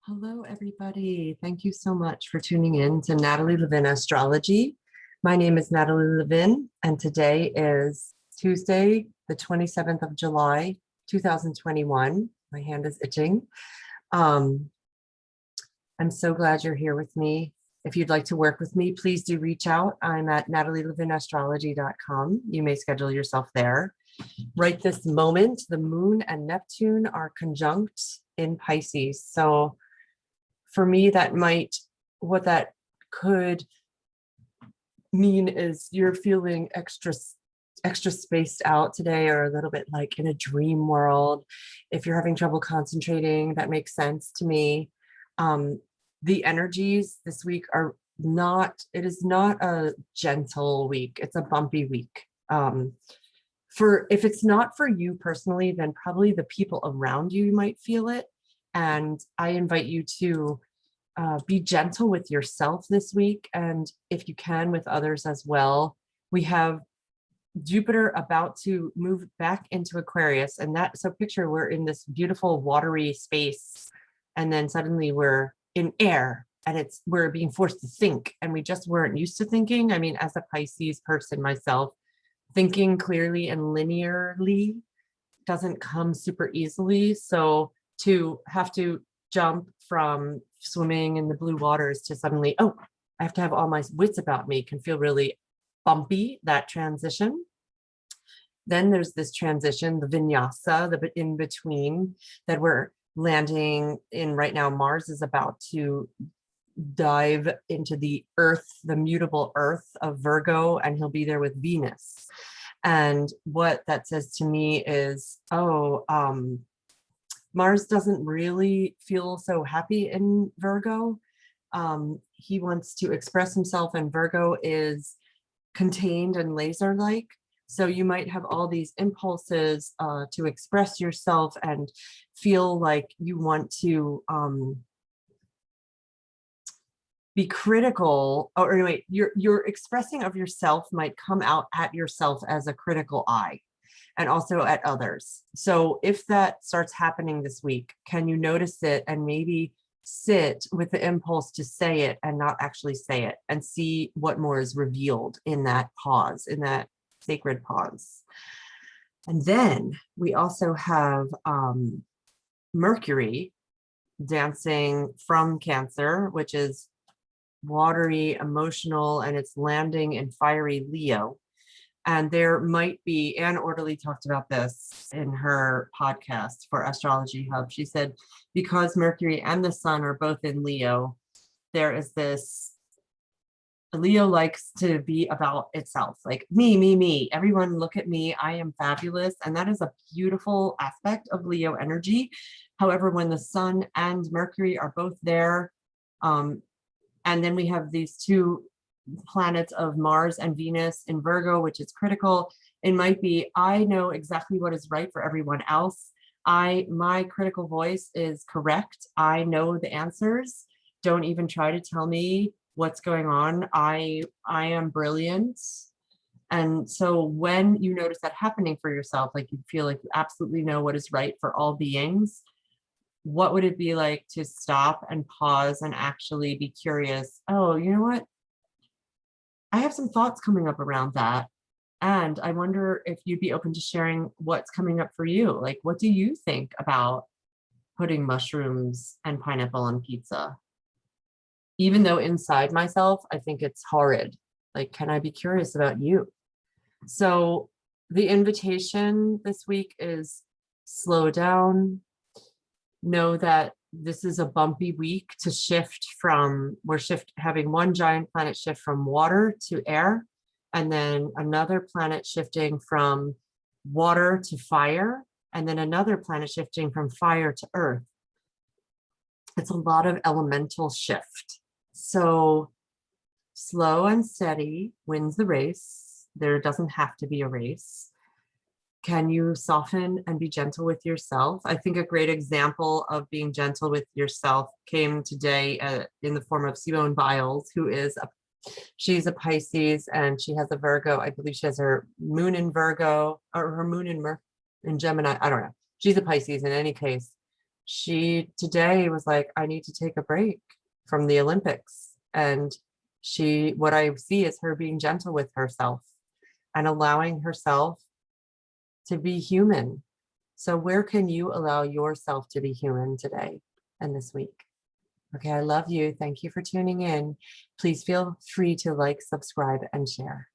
Hello, everybody. Thank you so much for tuning in to Natalie Levin Astrology. My name is Natalie Levin, and today is Tuesday, the 27th of July, 2021. My hand is itching. I'm so glad you're here with me. If you'd like to work with me, please do reach out. I'm at natalielevinastrology.com. You may schedule yourself there. Right this moment, the moon and Neptune are conjunct in Pisces. So for me, what that could mean is you're feeling extra spaced out today, or a little bit like in a dream world. If you're having trouble concentrating, that makes sense to me. The energies this week it is not a gentle week. It's a bumpy week. If it's not for you personally, then probably the people around you might feel it. And I invite you to be gentle with yourself this week, and if you can, with others as well. We have Jupiter about to move back into Aquarius, and so picture we're in this beautiful watery space, and then suddenly we're in air, and we're being forced to think, and we just weren't used to thinking. I mean, as a Pisces person myself, thinking clearly and linearly doesn't come super easily. So to have to jump from swimming in the blue waters to suddenly, oh, I have to have all my wits about me, can feel really bumpy, that transition. Then there's this transition, the vinyasa, the in between that we're landing in right now. Mars is about to dive into the earth, the mutable earth of Virgo, and he'll be there with Venus. And what that says to me is, Mars doesn't really feel so happy in Virgo. He wants to express himself, and Virgo is contained and laser-like. So you might have all these impulses to express yourself and feel like you want to be critical, or anyway, your expressing of yourself might come out at yourself as a critical eye, and also at others. So if that starts happening this week, can you notice it and maybe sit with the impulse to say it and not actually say it, and see what more is revealed in that pause, in that sacred pause. And then we also have Mercury dancing from Cancer, which is watery, emotional, and it's landing in fiery Leo. And there might be, Anne Orderly talked about this in her podcast for Astrology Hub. She said, because Mercury and the Sun are both in Leo, there is this, Leo likes to be about itself, like me, everyone look at me, I am fabulous. And that is a beautiful aspect of Leo energy. However, when the Sun and Mercury are both there, and then we have these two planets of Mars and Venus in Virgo, which is critical. It might be, I know exactly what is right for everyone else. My critical voice is correct. I know the answers. Don't even try to tell me what's going on. I am brilliant. And so when you notice that happening for yourself, like you feel like you absolutely know what is right for all beings, what would it be like to stop and pause and actually be curious? Oh, you know what? I have some thoughts coming up around that. And I wonder if you'd be open to sharing what's coming up for you. Like, what do you think about putting mushrooms and pineapple on pizza? Even though inside myself, I think it's horrid. Like, can I be curious about you? So the invitation this week is slow down. Know that this is a bumpy week to shift from, having one giant planet shift from water to air, and then another planet shifting from water to fire, and then another planet shifting from fire to earth. It's a lot of elemental shift. So slow and steady wins the race. There doesn't have to be a race. Can you soften and be gentle with yourself? I think a great example of being gentle with yourself came today in the form of Simone Biles, who is she's a Pisces, and she has a Virgo. I believe she has her moon in Virgo, or her moon in Gemini. I don't know. She's a Pisces in any case. she today was like, I need to take a break from the Olympics. And what I see is her being gentle with herself and allowing herself to be human. So where can you allow yourself to be human today and this week? Okay, I love you. Thank you for tuning in. Please feel free to like, subscribe, and share.